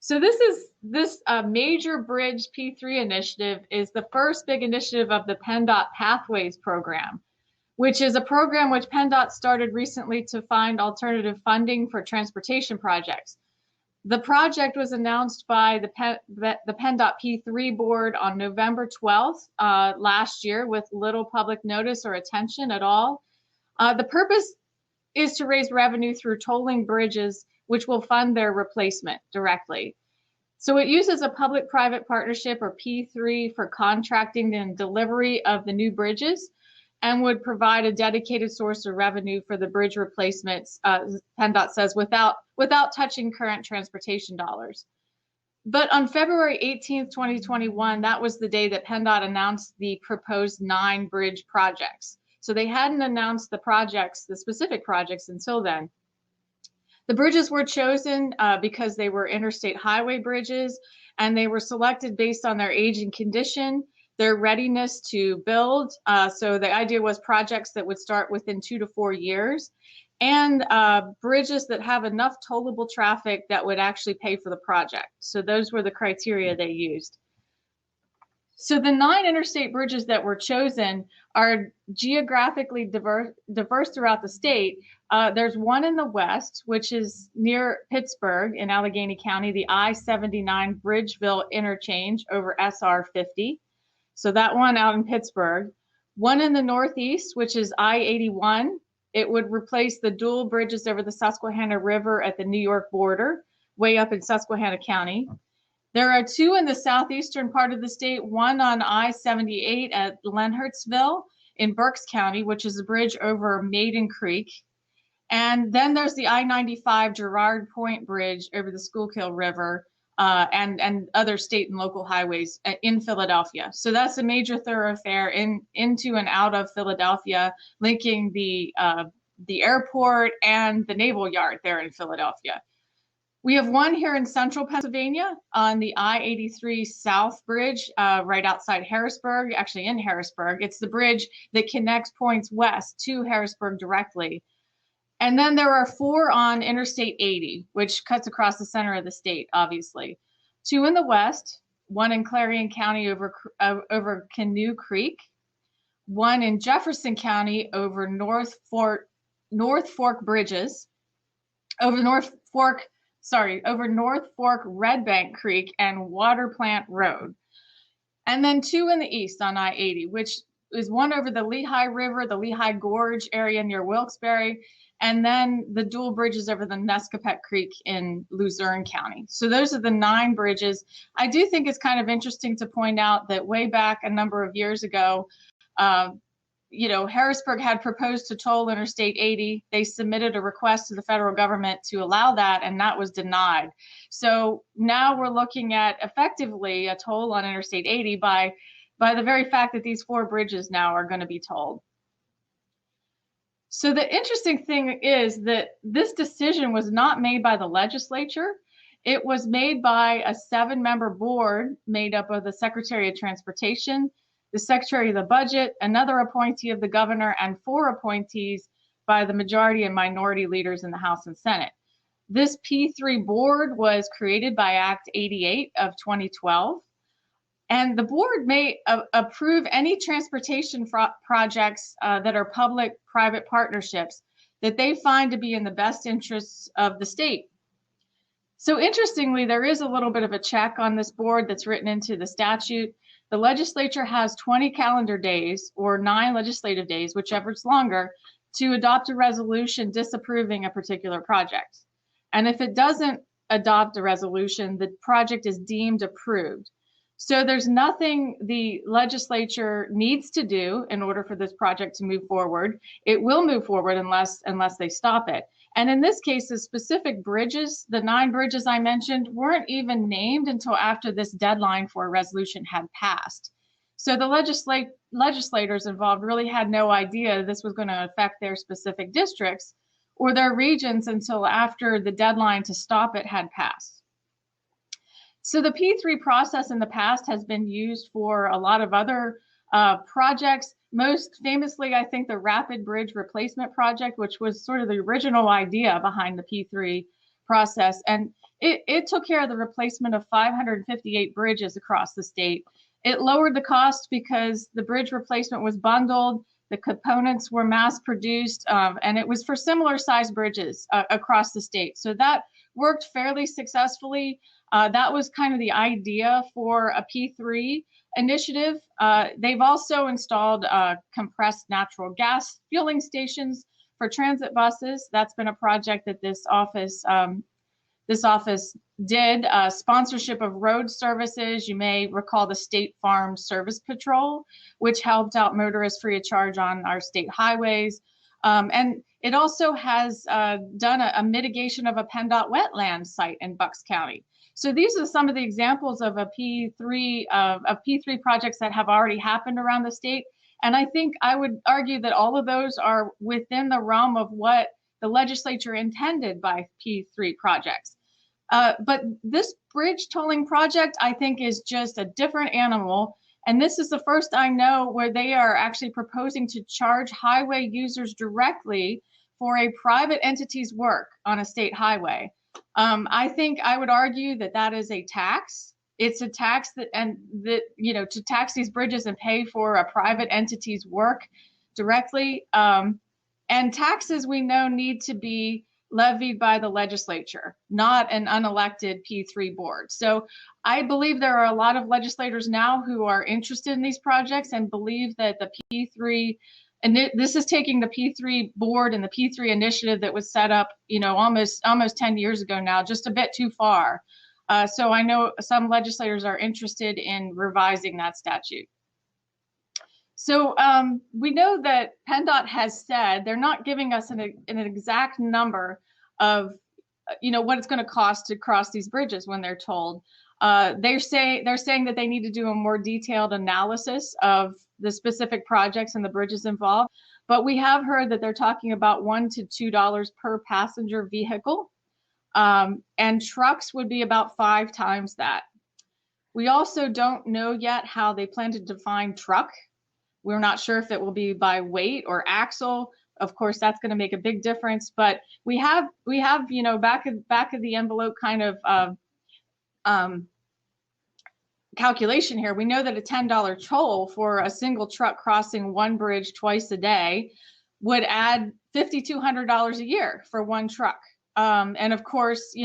So this major bridge P3 initiative is the first big initiative of the PennDOT Pathways program, which is a program which PennDOT started recently to find alternative funding for transportation projects. The project was announced by the PennDOT P3 board on November 12th last year with little public notice or attention at all. The purpose is to raise revenue through tolling bridges, which will fund their replacement directly. So it uses a public-private partnership, or P3, for contracting and delivery of the new bridges, and would provide a dedicated source of revenue for the bridge replacements, PennDOT says, without touching current transportation dollars. But on February 18th, 2021, that was the day that PennDOT announced the proposed 9 bridge projects. So they hadn't announced the projects, the specific projects, until then. The bridges were chosen because they were interstate highway bridges, and they were selected based on their age and condition, their readiness to build. So the idea was projects that would start within 2 to 4 years, and bridges that have enough tollable traffic that would actually pay for the project. So those were the criteria they used. So the 9 interstate bridges that were chosen are geographically diverse throughout the state. There's one in the west, which is near Pittsburgh in Allegheny County, the I-79 Bridgeville interchange over SR 50. So that one out in Pittsburgh. One in the northeast, which is I-81. It would replace the dual bridges over the Susquehanna River at the New York border, way up in Susquehanna County. There are 2 in the southeastern part of the state, one on I-78 at Lenhartsville in Berks County, which is a bridge over Maiden Creek. And then there's the I-95 Girard Point Bridge over the Schuylkill River and other state and local highways in Philadelphia. So that's a major thoroughfare into and out of Philadelphia, linking the airport and the Naval Yard there in Philadelphia. We have one here in central Pennsylvania on the I-83 South Bridge right outside Harrisburg, actually in Harrisburg. It's the bridge that connects points west to Harrisburg directly. And then there are 4 on Interstate 80, which cuts across the center of the state, obviously. 2 in the west, one in Clarion County over Canoe Creek, one in Jefferson County over North Fork Bridges, over North Fork Red Bank Creek and Water Plant Road. And then 2 in the east on I-80, which is one over the Lehigh River, the Lehigh Gorge area near Wilkes-Barre, and then the dual bridges over the Nescopet Creek in Luzerne County. So those are the 9 bridges. I do think it's kind of interesting to point out that way back a number of years ago, Harrisburg had proposed to toll Interstate 80. They submitted a request to the federal government to allow that, and that was denied. So now we're looking at effectively a toll on Interstate 80 by the very fact that these 4 bridges now are going to be tolled. So the interesting thing is that this decision was not made by the legislature. It was made by a 7-member board made up of the Secretary of Transportation, the Secretary of the Budget, another appointee of the governor, and 4 appointees by the majority and minority leaders in the House and Senate. This P3 board was created by Act 88 of 2012. And the board may approve any transportation projects that are public-private partnerships that they find to be in the best interests of the state. So interestingly, there is a little bit of a check on this board that's written into the statute. The legislature has 20 calendar days or 9 legislative days, whichever's longer, to adopt a resolution disapproving a particular project. And if it doesn't adopt a resolution, the project is deemed approved. So there's nothing the legislature needs to do in order for this project to move forward. It will move forward unless they stop it. And in this case, the specific bridges, the 9 bridges I mentioned, weren't even named until after this deadline for a resolution had passed. So the legislators involved really had no idea this was going to affect their specific districts or their regions until after the deadline to stop it had passed. So the P3 process in the past has been used for a lot of other projects. Most famously, I think the Rapid Bridge Replacement Project, which was sort of the original idea behind the P3 process. And it took care of the replacement of 558 bridges across the state. It lowered the cost because the bridge replacement was bundled, the components were mass produced, and it was for similar sized bridges across the state. So that worked fairly successfully. That was kind of the idea for a P3 initiative. They've also installed compressed natural gas fueling stations for transit buses. That's been a project that this office did. Sponsorship of road services. You may recall the State Farm Service Patrol, which helped out motorists free of charge on our state highways. And it also has done a mitigation of a PennDOT wetland site in Bucks County. So these are some of the examples of a P3 projects that have already happened around the state. And I think I would argue that all of those are within the realm of what the legislature intended by P3 projects. But this bridge tolling project, I think, is just a different animal. And this is the first I know where they are actually proposing to charge highway users directly for a private entity's work on a state highway. I think I would argue that that is a tax. It's a tax to tax these bridges and pay for a private entity's work directly. And taxes, we know, need to be levied by the legislature, not an unelected P3 board. So I believe there are a lot of legislators now who are interested in these projects and believe that the P3, and this is taking the P3 board and the P3 initiative that was set up, almost 10 years ago now, just a bit too far. So I know some legislators are interested in revising that statute. So we know that PennDOT has said they're not giving us an exact number of, what it's going to cost to cross these bridges when they're told. They're saying that they need to do a more detailed analysis of the specific projects and the bridges involved. But we have heard that they're talking about $1 to $2 per passenger vehicle, and trucks would be about 5 times that. We also don't know yet how they plan to define truck. We're not sure if it will be by weight or axle. Of course, that's going to make a big difference. But we have back of the envelope kind of calculation here. We know that a $10 toll for a single truck crossing one bridge twice a day would add $5,200 a year for one truck. And of course,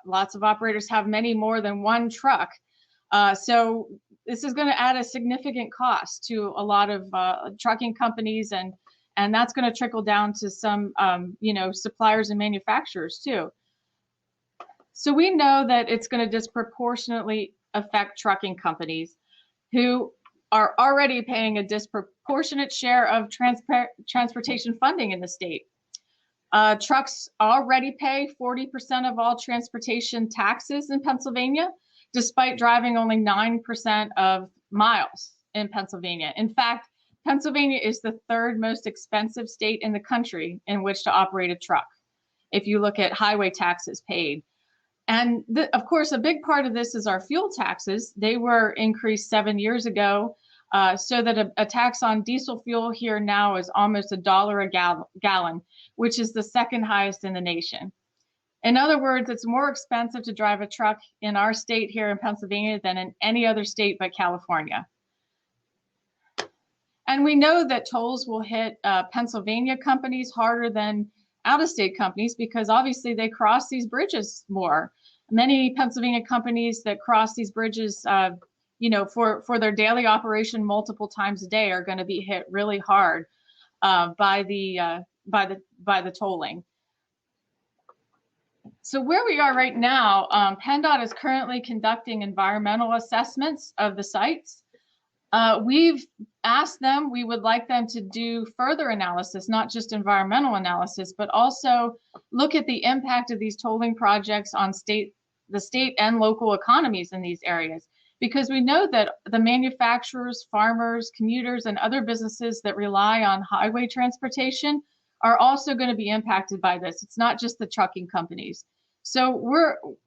lots of operators have many more than one truck. So this is going to add a significant cost to a lot of trucking companies, and that's going to trickle down to some, suppliers and manufacturers too. So we know that it's going to disproportionately affect trucking companies who are already paying a disproportionate share of transportation funding in the state. Trucks already pay 40% of all transportation taxes in Pennsylvania, despite driving only 9% of miles in Pennsylvania. In fact, Pennsylvania is the 3rd most expensive state in the country in which to operate a truck, if you look at highway taxes paid. And of course, a big part of this is our fuel taxes. They were increased 7 years ago, so that a tax on diesel fuel here now is almost $1 a gallon, which is the 2nd highest in the nation. In other words, it's more expensive to drive a truck in our state here in Pennsylvania than in any other state but California. And we know that tolls will hit Pennsylvania companies harder than out-of-state companies because obviously they cross these bridges more. Many Pennsylvania companies that cross these bridges, for their daily operation multiple times a day are going to be hit really hard by the tolling. So where we are right now, PennDOT is currently conducting environmental assessments of the sites. We've asked them, we would like them to do further analysis, not just environmental analysis, but also look at the impact of these tolling projects on the state and local economies in these areas. Because we know that the manufacturers, farmers, commuters, and other businesses that rely on highway transportation are also going to be impacted by this. It's not just the trucking companies. So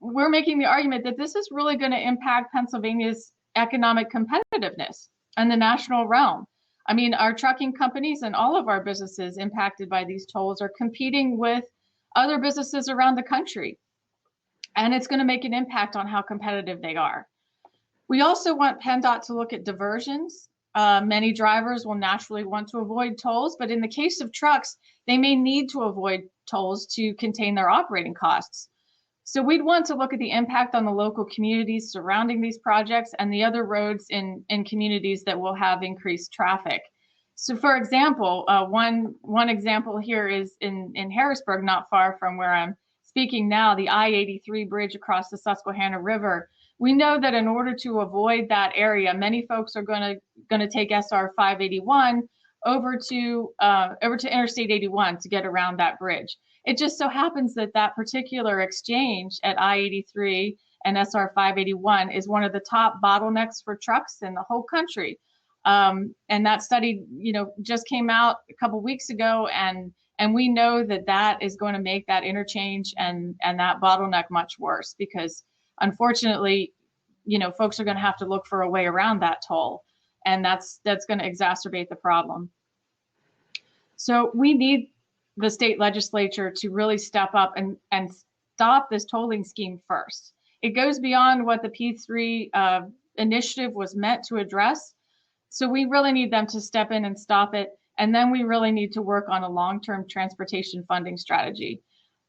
we're making the argument that this is really going to impact Pennsylvania's economic competitiveness in the national realm. I mean, our trucking companies and all of our businesses impacted by these tolls are competing with other businesses around the country. and it's going to make an impact on how competitive they are. We also want PennDOT to look at diversions. Many drivers will naturally want to avoid tolls, but in the case of trucks, they may need to avoid tolls to contain their operating costs. So we'd want to look at the impact on the local communities surrounding these projects and the other roads in communities that will have increased traffic. So for example, one example here is in Harrisburg, not far from where I'm speaking now, the I-83 bridge across the Susquehanna River. We know that in order to avoid that area, many folks are going to take SR 581 over to Interstate 81 to get around that bridge. It just so happens that that particular exchange at I-83 and SR 581 is one of the top bottlenecks for trucks in the whole country. And that study, just came out a couple weeks ago, and we know that that is going to make that interchange and that bottleneck much worse, because unfortunately, folks are going to have to look for a way around that toll, and that's going to exacerbate the problem. So we need the state legislature to really step up and stop this tolling scheme first. It goes beyond what the P3 initiative was meant to address. So we really need them to step in and stop it. And then we really need to work on a long-term transportation funding strategy.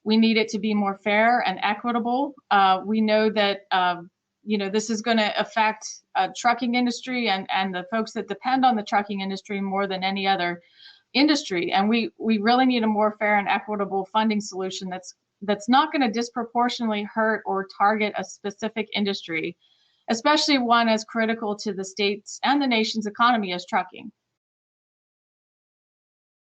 We need it to be more fair and equitable. We know that this is going to affect trucking industry and the folks that depend on the trucking industry more than any other industry. And we really need a more fair and equitable funding solution that's not going to disproportionately hurt or target a specific industry, especially one as critical to the state's and the nation's economy as trucking.